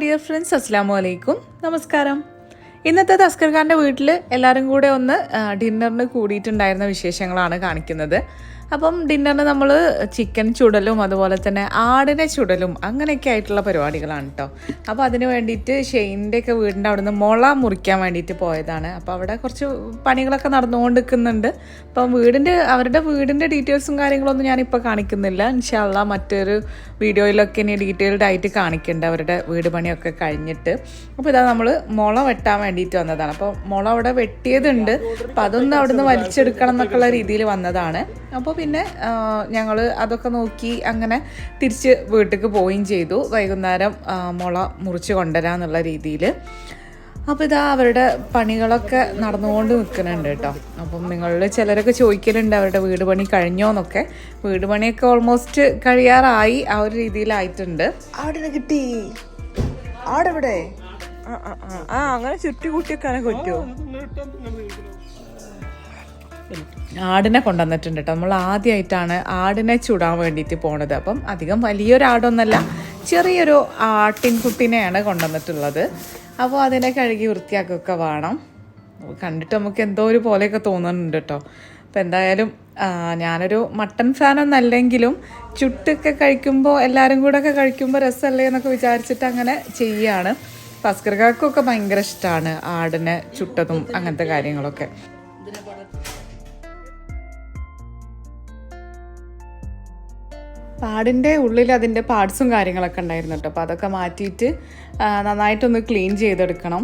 dear friends, Assalamu alaikum. Namaskaram. ഇന്നത്തെ തസ്കർഖാന്റെ വീട്ടിൽ എല്ലാവരും കൂടെ ഒന്ന് ഡിന്നറിന് കൂടിയിട്ടുണ്ടായിരുന്ന വിശേഷങ്ങളാണ് കാണിക്കുന്നത്. അപ്പം ഡിന്നറിന് നമ്മൾ ചിക്കൻ ചുടലും അതുപോലെ തന്നെ ആടിനെ ചുടലും അങ്ങനെയൊക്കെ ആയിട്ടുള്ള പരിപാടികളാണ് കേട്ടോ. അപ്പോൾ അതിന് വേണ്ടിയിട്ട് ഷെയിൻ്റെയൊക്കെ വീടിൻ്റെ അവിടെ നിന്ന് മുള മുറിക്കാൻ വേണ്ടിയിട്ട് പോയതാണ്. അപ്പോൾ അവിടെ കുറച്ച് പണികളൊക്കെ നടന്നുകൊണ്ട് നിൽക്കുന്നുണ്ട്. അപ്പം അവരുടെ വീടിൻ്റെ ഡീറ്റെയിൽസും കാര്യങ്ങളൊന്നും ഞാനിപ്പോൾ കാണിക്കുന്നില്ല. ഇൻഷാ അല്ലാഹ് മറ്റൊരു വീഡിയോയിലൊക്കെ ഇനി ഡീറ്റെയിൽഡ് ആയിട്ട് കാണിക്കുന്നുണ്ട് അവരുടെ വീട് പണിയൊക്കെ കഴിഞ്ഞിട്ട്. അപ്പോൾ ഇതാ നമ്മൾ മുള വെട്ടാൻ വേണ്ടിയിട്ട് വന്നതാണ്. അപ്പോൾ മുള അവിടെ വെട്ടിയതുണ്ട്. അപ്പോൾ അതൊന്ന് അവിടെ നിന്ന് വലിച്ചെടുക്കണം എന്നൊക്കെയുള്ള രീതിയിൽ വന്നതാണ്. അപ്പോൾ പിന്നെ ഞങ്ങൾ അതൊക്കെ നോക്കി അങ്ങനെ തിരിച്ച് വീട്ടിലേക്ക് പോവുകയും ചെയ്തു. വൈകുന്നേരം മുള മുറിച്ച് കൊണ്ടുവരാമെന്നുള്ള രീതിയിൽ. അപ്പോൾ ഇതാ അവരുടെ പണികളൊക്കെ നടന്നുകൊണ്ട് നിൽക്കുന്നുണ്ട് കേട്ടോ. അപ്പം നിങ്ങളിൽ ചിലരൊക്കെ ചോദിക്കലുണ്ട് അവരുടെ വീട് പണി കഴിഞ്ഞോ എന്നൊക്കെ. വീട് പണിയൊക്കെ ഓൾമോസ്റ്റ് കഴിയാറായി, ആ ഒരു രീതിയിലായിട്ടുണ്ട്. ആടിനെ കിട്ടി. ആടെവിടെ? അങ്ങനെ ചുറ്റി കൂട്ടിയൊക്കെ പറ്റുമോ? ആടിനെ കൊണ്ടുവന്നിട്ടുണ്ട് കേട്ടോ. നമ്മൾ ആദ്യമായിട്ടാണ് ആടിനെ ചുടാൻ വേണ്ടിയിട്ട് പോണത്. അപ്പം അധികം വലിയൊരു ആടൊന്നല്ല, ചെറിയൊരു ആട്ടിൻകുട്ടിനെയാണ് കൊണ്ടുവന്നിട്ടുള്ളത്. അപ്പോൾ അതിനെ കഴുകി വൃത്തിയാക്കുകയൊക്കെ വേണം. കണ്ടിട്ട് നമുക്ക് എന്തോ ഒരു പോലെയൊക്കെ തോന്നുന്നുണ്ട് കേട്ടോ. അപ്പോൾ എന്തായാലും ഞാനൊരു മട്ടൺ ഫാനൊന്നല്ലെങ്കിലും ചുട്ടൊക്കെ കഴിക്കുമ്പോൾ എല്ലാവരും കൂടെ ഒക്കെ കഴിക്കുമ്പോൾ രസമല്ലേ എന്നൊക്കെ വിചാരിച്ചിട്ട് അങ്ങനെ ചെയ്യുകയാണ്. പസ്കർക്കാർക്കൊക്കെ ഭയങ്കര ഇഷ്ടമാണ് ആടിനെ ചുട്ടതും അങ്ങനത്തെ കാര്യങ്ങളൊക്കെ. ആടിൻ്റെ ഉള്ളിൽ അതിൻ്റെ പാർട്സും കാര്യങ്ങളൊക്കെ ഉണ്ടായിരുന്നു കേട്ടോ. അപ്പോൾ അതൊക്കെ മാറ്റിയിട്ട് നന്നായിട്ടൊന്ന് ക്ലീൻ ചെയ്തെടുക്കണം.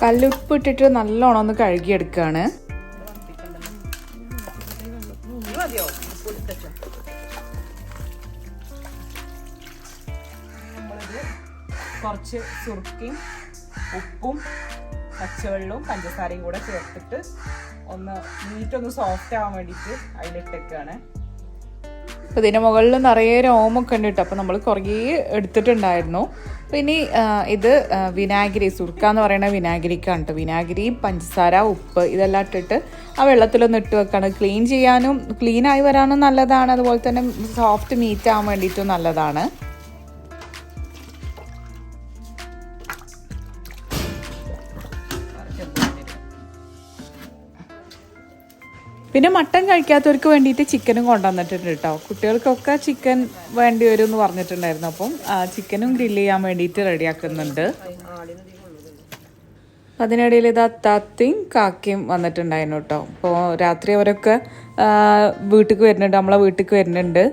കല്ലുപ്പ് ഇട്ടിട്ട് നല്ലോണം ഒന്ന് കഴുകിയെടുക്കുകയാണ്. കുറച്ച് സുർക്കയും ഉപ്പും പച്ചവെള്ളവും പഞ്ചസാരയും കൂടെ ചേർത്തിട്ട് മീറ്റൊന്ന് സോഫ്റ്റ് ആവാൻ വേണ്ടിയിട്ട് അതിലിട്ടേക്കാണ്. അപ്പോൾ ഇതിൻ്റെ മുകളിൽ നിറയെ രോമൊക്കെ ഉണ്ട് കേട്ടോ. അപ്പോൾ നമ്മൾ കുറേ എടുത്തിട്ടുണ്ടായിരുന്നു. അപ്പോൾ ഇനി ഇത് വിനാഗിരി, സുർക്ക എന്ന് പറയുന്ന വിനാഗിരിക്കാണ് കേട്ടോ. വിനാഗിരി, പഞ്ചസാര, ഉപ്പ് ഇതെല്ലാം ഇട്ടിട്ട് ആ വെള്ളത്തിലൊന്ന് ഇട്ട് വെക്കാണ്. ക്ലീൻ ചെയ്യാനും ക്ലീനായി വരാനും നല്ലതാണ്. അതുപോലെ തന്നെ സോഫ്റ്റ് മീറ്റ് ആവാൻ വേണ്ടിയിട്ടും നല്ലതാണ്. പിന്നെ മട്ടൻ കഴിക്കാത്തവർക്ക് വേണ്ടിയിട്ട് ചിക്കനും കൊണ്ടുവന്നിട്ടുണ്ട് കേട്ടോ. കുട്ടികൾക്കൊക്കെ ചിക്കൻ വേണ്ടി വരും എന്ന് പറഞ്ഞിട്ടുണ്ടായിരുന്നു. അപ്പം ചിക്കനും ഗ്രില്ല് ചെയ്യാൻ വേണ്ടിയിട്ട് റെഡിയാക്കുന്നുണ്ട്. അതിനിടയിൽ ഇത് അത്താത്തയും കാക്കയും വന്നിട്ടുണ്ടായിരുന്നു കേട്ടോ. അപ്പോൾ രാത്രി അവരൊക്കെ വീട്ടിലേക്ക് വരുന്നുണ്ട്, നമ്മളെ വീട്ടിലേക്ക് വരുന്നുണ്ട്.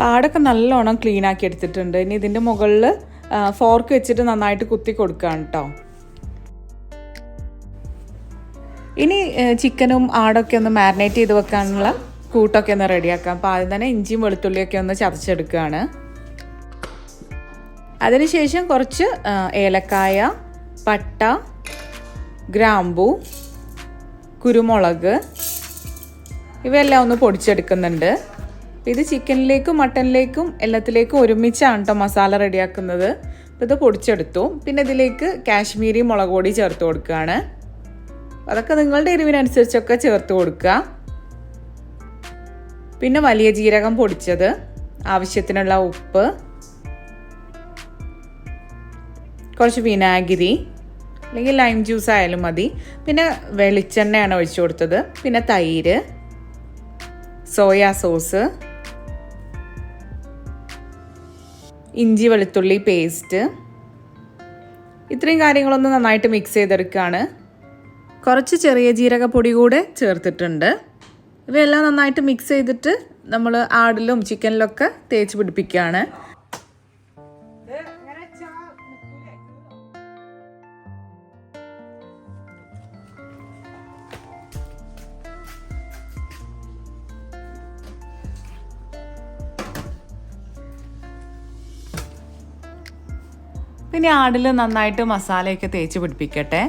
പാടൊക്കെ നല്ലോണം ക്ലീൻ ആക്കി എടുത്തിട്ടുണ്ട്. ഇനി ഇതിൻ്റെ മുകളിൽ ഫോർക്ക് വെച്ചിട്ട് നന്നായിട്ട് കുത്തി കൊടുക്കുകയാണ് കേട്ടോ. ഇനി ചിക്കനും ആടൊക്കെ ഒന്ന് മാരിനേറ്റ് ചെയ്ത് വെക്കാനുള്ള കൂട്ടൊക്കെ ഒന്ന് റെഡിയാക്കാം. അപ്പോൾ ആദ്യം തന്നെ ഇഞ്ചിയും വെളുത്തുള്ളിയൊക്കെ ഒന്ന് ചതച്ചെടുക്കുകയാണ്. അതിനുശേഷം കുറച്ച് ഏലക്കായ, പട്ട, ഗ്രാമ്പൂ, കുരുമുളക് ഇവയെല്ലാം ഒന്ന് പൊടിച്ചെടുക്കുന്നുണ്ട്. ഇത് ചിക്കനിലേക്കും മട്ടനിലേക്കും എല്ലാത്തിലേക്കും ഒരുമിച്ചാണ് കേട്ടോ മസാല റെഡിയാക്കുന്നത്. അപ്പോൾ ഇത് പൊടിച്ചെടുത്തു. പിന്നെ ഇതിലേക്ക് കാശ്മീരി മുളക് പൊടി ചേർത്ത് കൊടുക്കുകയാണ്. അതൊക്കെ നിങ്ങളുടെ എരിവിനനുസരിച്ചൊക്കെ ചേർത്ത് കൊടുക്കുക. പിന്നെ വലിയ ജീരകം പൊടിച്ചത്, ആവശ്യത്തിനുള്ള ഉപ്പ്, കുറച്ച് വിനാഗിരി അല്ലെങ്കിൽ ലൈം ജ്യൂസ് ആയാലും മതി. പിന്നെ വെളിച്ചെണ്ണയാണ് ഒഴിച്ചു കൊടുത്തത്. പിന്നെ തൈര്, സോയാ സോസ്, ഇഞ്ചി വെളുത്തുള്ളി പേസ്റ്റ്, ഇത്രയും കാര്യങ്ങളൊന്ന് നന്നായിട്ട് മിക്സ് ചെയ്തെടുക്കുകയാണ്. കുറച്ച് ചെറിയ ജീരകപ്പൊടി കൂടെ ചേർത്തിട്ടുണ്ട്. ഇവയെല്ലാം നന്നായിട്ട് മിക്സ് ചെയ്തിട്ട് നമ്മൾ ആടിലും ചിക്കനിലൊക്കെ തേച്ച് പിടിപ്പിക്കുകയാണ്. പിന്നെ ആടിൽ നന്നായിട്ട് മസാലയൊക്കെ തേച്ച് പിടിപ്പിക്കട്ടെ.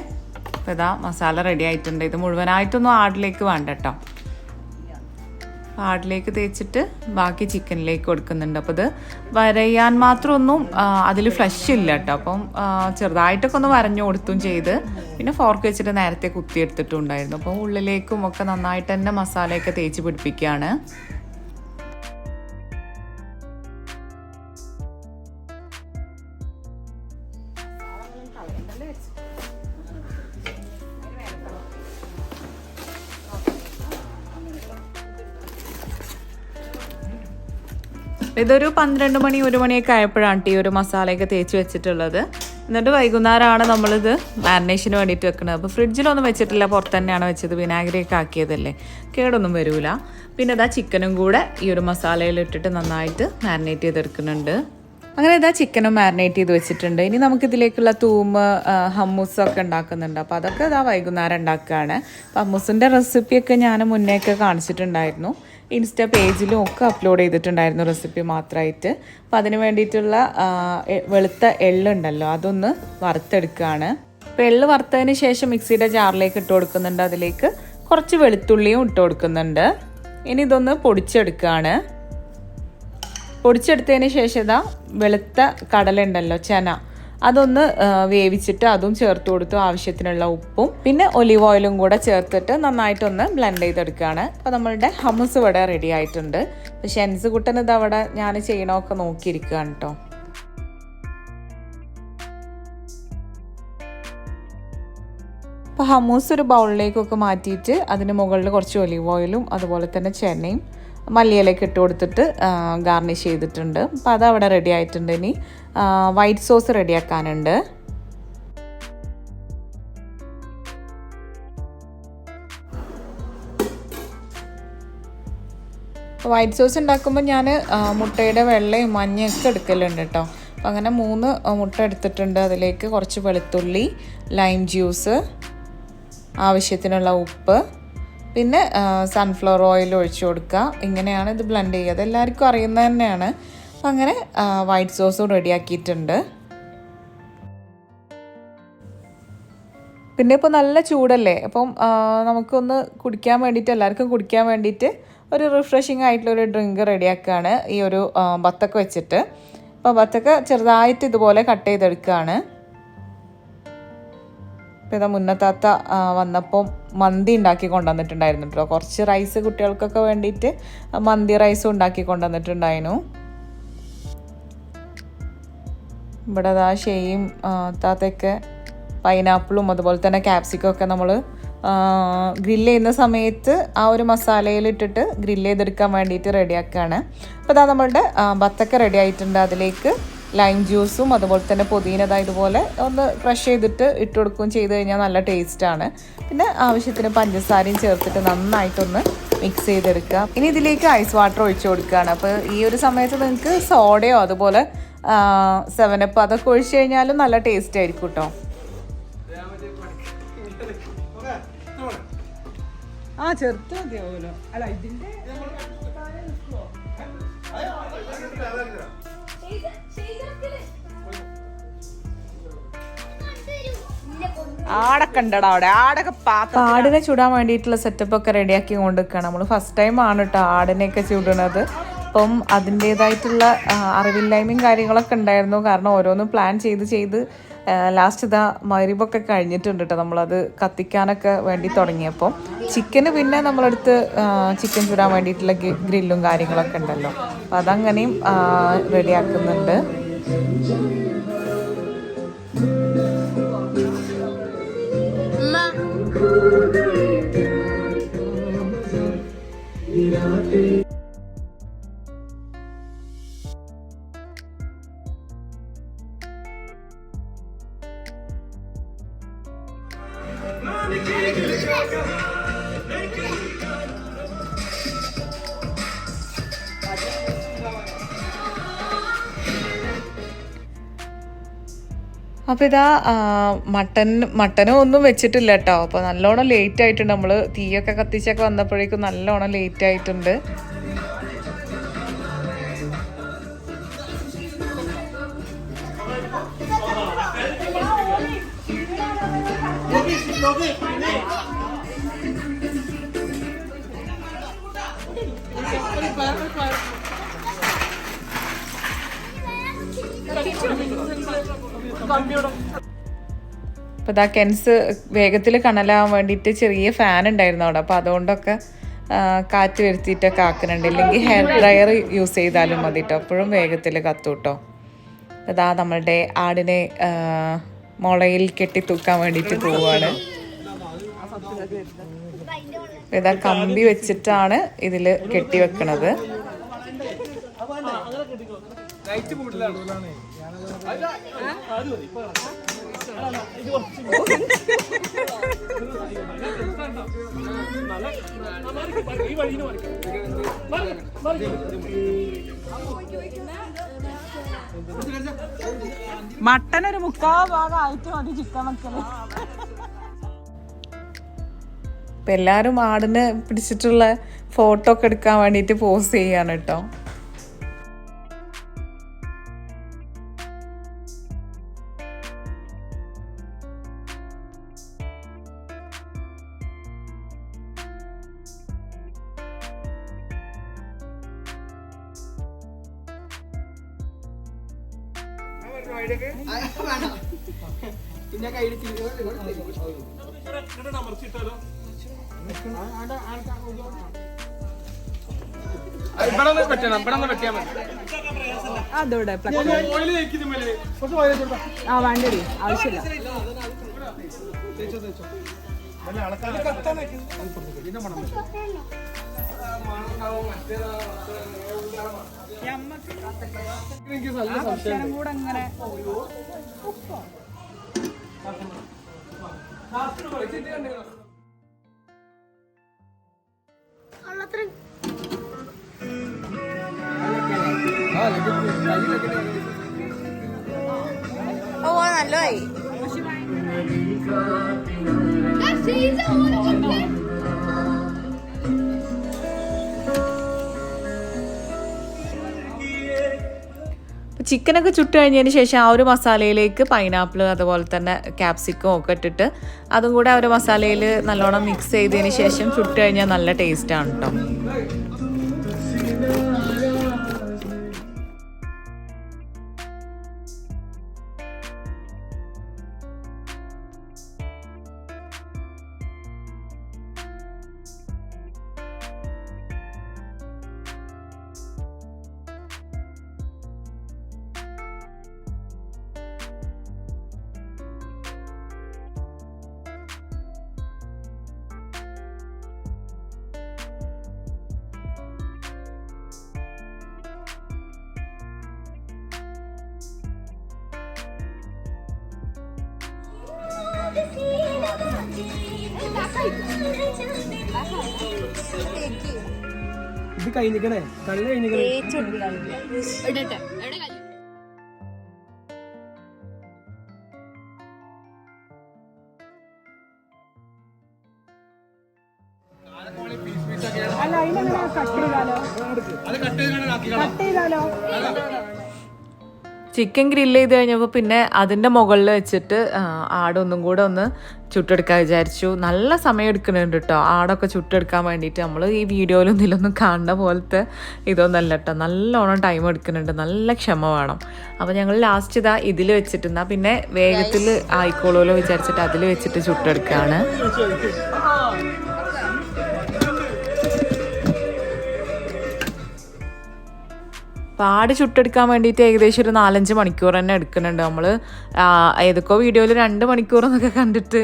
അപ്പോൾ ഇതാ മസാല റെഡി ആയിട്ടുണ്ട്. ഇത് മുഴുവനായിട്ടൊന്നും ആടിലേക്ക് വേണ്ട കേട്ടോ. ആടിലേക്ക് തേച്ചിട്ട് ബാക്കി ചിക്കനിലേക്ക് കൊടുക്കുന്നുണ്ട്. അപ്പോൾ ഇത് വരയാൻ മാത്രമൊന്നും അതിൽ ഫ്ലഷ് ഇല്ല കേട്ടോ. അപ്പം ചെറുതായിട്ടൊക്കെ ഒന്ന് വരഞ്ഞു കൊടുത്തും ചെയ്ത് പിന്നെ ഫോർക്ക് വെച്ചിട്ട് നേരത്തെ കുത്തിയെടുത്തിട്ടും ഉണ്ടായിരുന്നു. അപ്പോൾ ഉള്ളിലേക്കും ഒക്കെ നന്നായിട്ട് തന്നെ മസാലയൊക്കെ തേച്ച് പിടിപ്പിക്കുകയാണ്. ഇതൊരു 12 മണി 1 മണിയൊക്കെ ആയപ്പോഴാണ് ഈ ഒരു മസാലയൊക്കെ തേച്ച് വെച്ചിട്ടുള്ളത്. എന്നിട്ട് വൈകുന്നേരമാണ് നമ്മളിത് മാരിനേഷന് വേണ്ടിയിട്ട് വെക്കുന്നത്. അപ്പോൾ ഫ്രിഡ്ജിലൊന്നും വെച്ചിട്ടില്ല, പുറത്ത് തന്നെയാണ് വെച്ചത്. വിനാഗിരിയൊക്കെ ആക്കിയതല്ലേ, കേടൊന്നും വരില്ല. പിന്നെ ഇതാ ചിക്കനും കൂടെ ഈ ഒരു മസാലയിലിട്ടിട്ട് നന്നായിട്ട് മാരിനേറ്റ് ചെയ്തെടുക്കുന്നുണ്ട്. അങ്ങനെ ഇതാ ചിക്കനും മാരിനേറ്റ് ചെയ്ത് വെച്ചിട്ടുണ്ട്. ഇനി നമുക്കിതിലേക്കുള്ള തൂമ് ഹമ്മൂസൊക്കെ ഉണ്ടാക്കുന്നുണ്ട്. അപ്പോൾ അതൊക്കെ ഇതാ വൈകുന്നേരം ഉണ്ടാക്കുകയാണ്. അപ്പോൾ ഹമ്മൂസിൻ്റെ റെസിപ്പിയൊക്കെ ഞാൻ മുന്നേയൊക്കെ കാണിച്ചിട്ടുണ്ടായിരുന്നു. ഇൻസ്റ്റാ പേജിലും ഒക്കെ അപ്ലോഡ് ചെയ്തിട്ടുണ്ടായിരുന്നു റെസിപ്പി മാത്രമായിട്ട്. അപ്പോൾ അതിന് വേണ്ടിയിട്ടുള്ള വെളുത്ത എള്ളുണ്ടല്ലോ അതൊന്ന് വറുത്തെടുക്കുകയാണ്. അപ്പോൾ എള്ള് വറുത്തതിന് ശേഷം മിക്സിയുടെ ജാറിലേക്ക് ഇട്ട് കൊടുക്കുന്നുണ്ട്. അതിലേക്ക് കുറച്ച് വെളുത്തുള്ളിയും ഇട്ട് കൊടുക്കുന്നുണ്ട്. ഇനി ഇതൊന്ന് പൊടിച്ചെടുക്കുകയാണ്. പൊടിച്ചെടുത്തതിന് ശേഷം ഇതാ വെളുത്ത കടല ഉണ്ടല്ലോ, ചന, അതൊന്ന് വേവിച്ചിട്ട് അതും ചേർത്ത് കൊടുത്തു. ആവശ്യത്തിനുള്ള ഉപ്പും പിന്നെ ഒലിവ് ഓയിലും കൂടെ ചേർത്തിട്ട് നന്നായിട്ടൊന്ന് ബ്ലെൻഡ് ചെയ്തെടുക്കുകയാണ്. അപ്പോൾ നമ്മളുടെ ഹമ്മസ് ഇവിടെ റെഡി ആയിട്ടുണ്ട്. അപ്പോൾ ഷെൻസ് കുട്ടൻ ഇത് അവിടെ ഞാൻ ചെയ്യണമൊക്കെ നോക്കിയിരിക്കുകയാണ് കേട്ടോ. അപ്പോൾ ഹമ്മൂസ് ഒരു ബൗളിലേക്കൊക്കെ മാറ്റിയിട്ട് അതിന് മുകളിൽ കുറച്ച് ഒലിവ് ഓയിലും അതുപോലെ തന്നെ ചെനയും മല്ലിയിലേക്ക് ഇട്ട് കൊടുത്തിട്ട് ഗാർണിഷ് ചെയ്തിട്ടുണ്ട്. അപ്പോൾ അതവിടെ റെഡി ആയിട്ടുണ്ട്. ഇനി വൈറ്റ് സോസ് റെഡിയാക്കാനുണ്ട്. വൈറ്റ് സോസ് ഉണ്ടാക്കുമ്പോൾ ഞാൻ മുട്ടയുടെ വെള്ളയും മഞ്ഞയൊക്കെ എടുക്കലുണ്ട് കേട്ടോ. അപ്പോൾ അങ്ങനെ 3 മുട്ട എടുത്തിട്ടുണ്ട്. അതിലേക്ക് കുറച്ച് വെളുത്തുള്ളി, ലൈം ജ്യൂസ്, ആവശ്യത്തിനുള്ള ഉപ്പ്, പിന്നെ സൺഫ്ലവർ ഓയിൽ ഒഴിച്ചു കൊടുക്കുക. ഇങ്ങനെയാണ് ഇത് ബ്ലെൻഡ് ചെയ്യുക. അതെല്ലാവർക്കും അറിയുന്നത് തന്നെയാണ്. അപ്പം അങ്ങനെ വൈറ്റ് സോസും റെഡിയാക്കിയിട്ടുണ്ട്. പിന്നെ ഇപ്പോൾ നല്ല ചൂടല്ലേ, അപ്പം നമുക്കൊന്ന് കുടിക്കാൻ വേണ്ടിയിട്ട്, എല്ലാവർക്കും കുടിക്കാൻ വേണ്ടിയിട്ട് ഒരു റിഫ്രഷിങ് ആയിട്ടുള്ളൊരു ഡ്രിങ്ക് റെഡിയാക്കുകയാണ് ഈ ഒരു ബത്തക്ക വെച്ചിട്ട്. അപ്പോൾ ബത്തക്ക ചെറുതായിട്ട് ഇതുപോലെ കട്ട് ചെയ്തെടുക്കുകയാണ്. ഇപ്പോൾ ഇതാ മുന്നത്താത്ത വന്നപ്പോൾ മന്തി ഉണ്ടാക്കി കൊണ്ടുവന്നിട്ടുണ്ടായിരുന്നു കേട്ടോ. കുറച്ച് റൈസ് കുട്ടികൾക്കൊക്കെ വേണ്ടിയിട്ട് മന്തി റൈസും ഉണ്ടാക്കി കൊണ്ടുവന്നിട്ടുണ്ടായിരുന്നു. ഇവിടെ അതാ ഷെയും താത്തയൊക്കെ പൈനാപ്പിളും അതുപോലെ തന്നെ ക്യാപ്സിക്കം ഒക്കെ നമ്മൾ ഗ്രില്ല് ചെയ്യുന്ന സമയത്ത് ആ ഒരു മസാലയിലിട്ടിട്ട് ഗ്രില്ല് ചെയ്തെടുക്കാൻ വേണ്ടിയിട്ട് റെഡിയാക്കുകയാണ്. അപ്പോൾ അതാ നമ്മളുടെ ബത്തക്ക റെഡി ആയിട്ടുണ്ട്. അതിലേക്ക് ലൈം ജ്യൂസും അതുപോലെ തന്നെ പുതിന ഇതുപോലെ ഒന്ന് ക്രഷ് ചെയ്തിട്ട് ഇട്ട് കൊടുക്കുകയും ചെയ്ത് കഴിഞ്ഞാൽ നല്ല ടേസ്റ്റാണ്. പിന്നെ ആവശ്യത്തിന് പഞ്ചസാരയും ചേർത്തിട്ട് നന്നായിട്ടൊന്ന് മിക്സ് ചെയ്തെടുക്കുക. ഇനി ഇതിലേക്ക് ഐസ് വാട്ടർ ഒഴിച്ചു കൊടുക്കുകയാണ്. അപ്പോൾ ഈ ഒരു സമയത്ത് നിങ്ങൾക്ക് സോഡയോ അതുപോലെ 7up അതൊക്കെ ഒഴിച്ച് കഴിഞ്ഞാലും നല്ല ടേസ്റ്റ് ആയിരിക്കും കേട്ടോ. ചെറുത്ത് മതിയാവുമല്ലോ. അല്ല ഇതിന്റെ ആടൊക്കെ ഉണ്ടടാ അവിടെ. ആടൊക്കെ ആടിനെ ചുടാൻ വേണ്ടിയിട്ടുള്ള സെറ്റപ്പ് ഒക്കെ റെഡിയാക്കി കൊണ്ടിരിക്കുകയാണ്. നമ്മൾ ഫസ്റ്റ് ടൈം ആണ് കേട്ടോ ആടിനെയൊക്കെ ചുടുന്നത്. അപ്പം അതിൻ്റേതായിട്ടുള്ള അറിവില്ലായ്മയും കാര്യങ്ങളൊക്കെ ഉണ്ടായിരുന്നു. കാരണം ഓരോന്നും പ്ലാൻ ചെയ്ത് ലാസ്റ്റ് ഇതാ മഗ്‌രിബൊക്കെ കഴിഞ്ഞിട്ടുണ്ട് കേട്ടോ. നമ്മളത് കത്തിക്കാനൊക്കെ വേണ്ടി തുടങ്ങിയപ്പോൾ ചിക്കന് പിന്നെ നമ്മളെടുത്ത് ചിക്കൻ ചുടാൻ വേണ്ടിയിട്ടുള്ള ഗ്രില്ലും കാര്യങ്ങളൊക്കെ ഉണ്ടല്ലോ. അപ്പോൾ അതങ്ങനെയും റെഡിയാക്കുന്നുണ്ട്. അപ്പോൾ ഇതാ മട്ടനും ഒന്നും വെച്ചിട്ടില്ല കേട്ടോ. അപ്പോൾ നല്ലോണം ലേറ്റ് ആയിട്ടുണ്ട്. നമ്മൾ തീയൊക്കെ കത്തിച്ചൊക്കെ വന്നപ്പോഴേക്കും നല്ലോണം ലേറ്റ് ആയിട്ടുണ്ട്. അപ്പോൾ ഇതാ കെൻസ് വേഗത്തിൽ കണലാവാൻ വേണ്ടിയിട്ട് ചെറിയ ഫാൻ ഉണ്ടായിരുന്നു അവിടെ. അപ്പോൾ അതുകൊണ്ടൊക്കെ കാറ്റ് വരുത്തിയിട്ടൊക്കെ ആക്കുന്നുണ്ട്. ഇല്ലെങ്കിൽ ഹെയർ ഡ്രയർ യൂസ് ചെയ്താലും മതി കേട്ടോ, അപ്പോഴും വേഗത്തിൽ കത്തും കേട്ടോ. അതാ നമ്മളുടെ ആടിനെ മുളയിൽ കെട്ടി തൂക്കാൻ വേണ്ടിയിട്ട് പോവുകയാണ്. ഇതാ കമ്പി വെച്ചിട്ടാണ് ഇതിൽ കെട്ടി വെക്കണത്. മട്ടൻ ഒരു 3/4 ഭാഗം ആയിട്ട് മതി ചിക്കൻ വെക്കല്. ഇപ്പം എല്ലാവരും ആടിനെ പിടിച്ചിട്ടുള്ള ഫോട്ടോ ഒക്കെ എടുക്കാൻ വേണ്ടിയിട്ട് പോസ് ചെയ്യാണ് കേട്ടോ. പിന്നെ കയ്യിൽ അതോടെ വേണ്ടടി ആവശ്യമില്ല. കൂടെ അങ്ങനെ ഓ നല്ലതായി. ചിക്കനൊക്കെ ചുട്ട് കഴിഞ്ഞതിന് ശേഷം ആ ഒരു മസാലയിലേക്ക് പൈനാപ്പിൾ അതുപോലെ തന്നെ ക്യാപ്സിക്കം ഒക്കെ ഇട്ടിട്ട് അതും കൂടെ ആ ഒരു മസാലയിൽ നല്ലോണം മിക്സ് ചെയ്തതിന് ശേഷം ചുട്ട് കഴിഞ്ഞാൽ നല്ല ടേസ്റ്റാണ് കേട്ടോ. ഇത് കഴിഞ്ഞിക്കണേ, കളി കഴിഞ്ഞിക്കണേ. അല്ല അതിനെങ്ങനെ കട്ട് ചെയ്താലോ? ചിക്കൻ ഗ്രില്ല് ചെയ്ത് കഴിഞ്ഞപ്പോൾ പിന്നെ അതിൻ്റെ മുകളിൽ വെച്ചിട്ട് ആടൊന്നും കൂടെ ഒന്ന് ചുട്ടെടുക്കാൻ വിചാരിച്ചു. നല്ല സമയം എടുക്കുന്നുണ്ട് കേട്ടോ ആടൊക്കെ ചുട്ടെടുക്കാൻ വേണ്ടിയിട്ട്. നമ്മൾ ഈ വീഡിയോയിലും ഇതിലൊന്നും കാണുന്ന പോലത്തെ ഇതൊന്നല്ല കേട്ടോ, നല്ലോണം ടൈം എടുക്കുന്നുണ്ട്, നല്ല ക്ഷമ വേണം. അപ്പോൾ ഞങ്ങൾ ലാസ്റ്റ് ഇതാ ഇതിൽ വെച്ചിട്ടുണ്ടാ പിന്നെ വേഗത്തിൽ ആയിക്കോളുമല്ലോ വിചാരിച്ചിട്ട് അതിൽ വെച്ചിട്ട് ചുട്ടെടുക്കുകയാണ്. പാട് ചുട്ടെടുക്കാൻ വേണ്ടിയിട്ട് ഏകദേശം ഒരു 4-5 മണിക്കൂർ തന്നെ എടുക്കുന്നുണ്ട്. നമ്മൾ ഏതൊക്കെ വീഡിയോയിൽ 2 മണിക്കൂർ എന്നൊക്കെ കണ്ടിട്ട്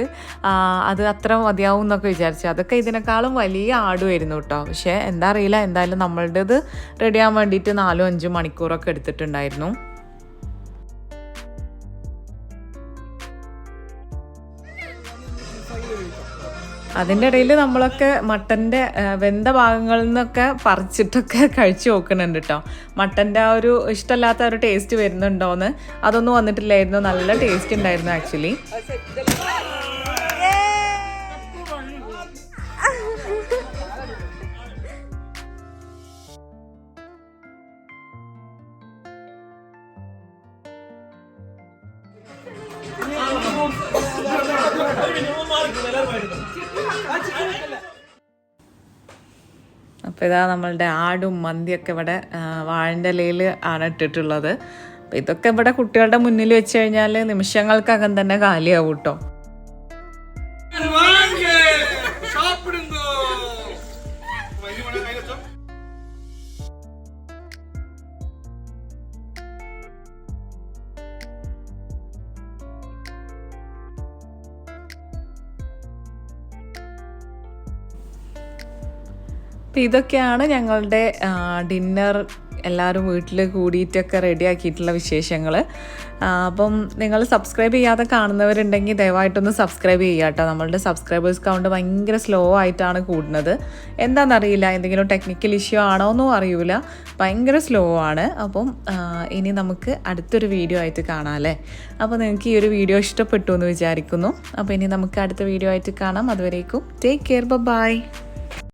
അത് അത്ര മതിയാവും എന്നൊക്കെ വിചാരിച്ചു. അതൊക്കെ ഇതിനേക്കാളും വലിയ ആടുമായിരുന്നു കേട്ടോ. പക്ഷേ എന്താ അറിയില്ല, എന്തായാലും നമ്മളുടേത് റെഡിയാകാൻ വേണ്ടിയിട്ട് 4-5 മണിക്കൂറൊക്കെ എടുത്തിട്ടുണ്ടായിരുന്നു. അതിൻ്റെ ഇടയിൽ നമ്മളൊക്കെ മട്ടൻ്റെ വെന്ത ഭാഗങ്ങളിൽ നിന്നൊക്കെ പറിച്ചിട്ടൊക്കെ കഴിച്ചു നോക്കുന്നുണ്ട് കേട്ടോ. മട്ടൻ്റെ ആ ഒരു ഇഷ്ടമല്ലാത്ത ഒരു ടേസ്റ്റ് വരുന്നുണ്ടോയെന്ന്. അതൊന്നും വന്നിട്ടില്ലായിരുന്നു, നല്ല ടേസ്റ്റ് ഉണ്ടായിരുന്നു ആക്ച്വലി. അപ്പോൾ ഇതാ നമ്മളുടെ ആടും മന്തിയൊക്കെ ഇവിടെ വാഴൻ്റെ ഇലയിൽ ആണ് ഇട്ടിട്ടുള്ളത്. അപ്പോൾ ഇതൊക്കെ ഇവിടെ കുട്ടികളുടെ മുന്നിൽ വെച്ച് കഴിഞ്ഞാൽ നിമിഷങ്ങൾക്കകം തന്നെ കാലിയാവും കേട്ടോ. അപ്പോൾ ഇതൊക്കെയാണ് ഞങ്ങളുടെ ഡിന്നർ എല്ലാവരും വീട്ടിൽ കൂടിയിട്ടൊക്കെ റെഡിയാക്കിയിട്ടുള്ള വിശേഷങ്ങൾ. അപ്പം നിങ്ങൾ സബ്സ്ക്രൈബ് ചെയ്യാതെ കാണുന്നവരുണ്ടെങ്കിൽ ദയവായിട്ടൊന്ന് സബ്സ്ക്രൈബ് ചെയ്യുക കേട്ടോ. നമ്മളുടെ സബ്സ്ക്രൈബേഴ്സ് കൗണ്ട് ഭയങ്കര സ്ലോ ആയിട്ടാണ് കൂടുന്നത്. എന്താണെന്നറിയില്ല, എന്തെങ്കിലും ടെക്നിക്കൽ ഇഷ്യൂ ആണോ എന്നും അറിയില്ല, ഭയങ്കര സ്ലോ ആണ്. അപ്പം ഇനി നമുക്ക് അടുത്തൊരു വീഡിയോ ആയിട്ട് കാണാം അല്ലേ. അപ്പോൾ നിങ്ങൾക്ക് ഈ ഒരു വീഡിയോ ഇഷ്ടപ്പെട്ടു എന്ന് വിചാരിക്കുന്നു. അപ്പോൾ ഇനി നമുക്ക് അടുത്ത വീഡിയോ ആയിട്ട് കാണാം. അതുവരേക്കും ടേക്ക് കെയർ, ബൈ.